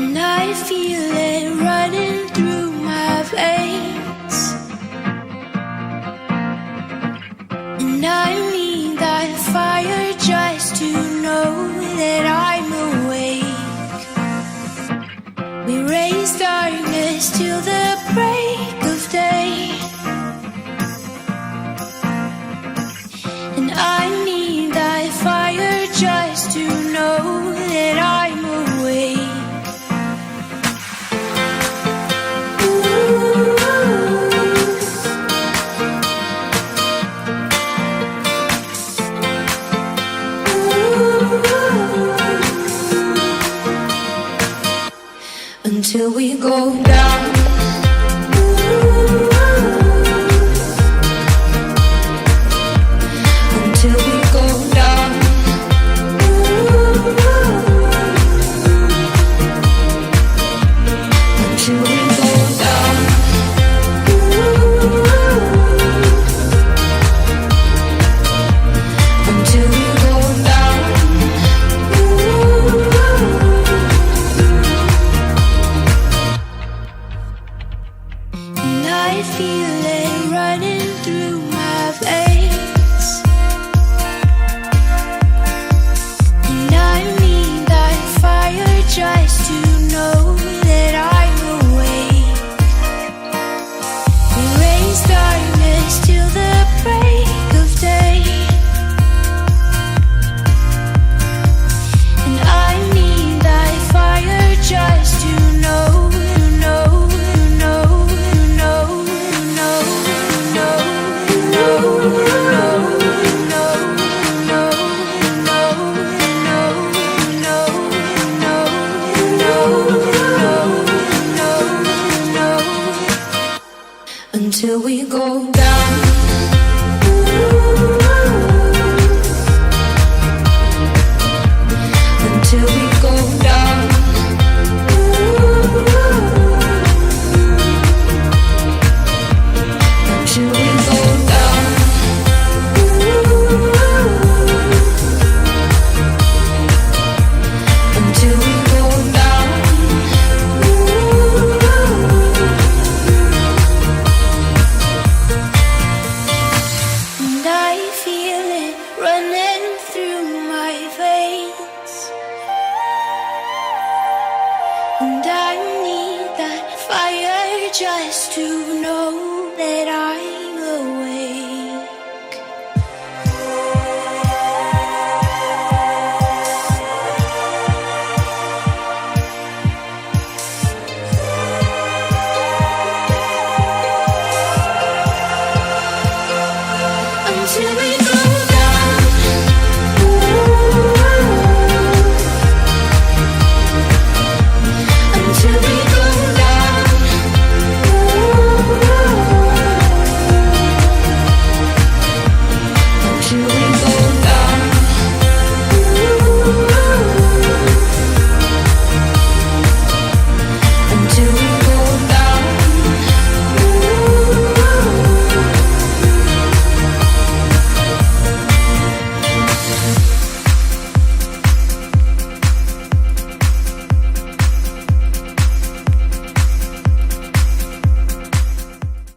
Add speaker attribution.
Speaker 1: And I feel it running through my veins. And I need that fire just to know that I'm awake. We raise darkness till the break of day. And I need that fire just to know that I'm awake. Until we go down. Until we go down. Until we go down. Until we go down. And I feel it running through my veins. And I need that fire just to know that I'm awake. We raise darkness till the break of day. And I need that fire just to know, until we go down. Until we go down. Until we go down. Until we go down. And I feel it running through my veins. And I need that fire just to know that I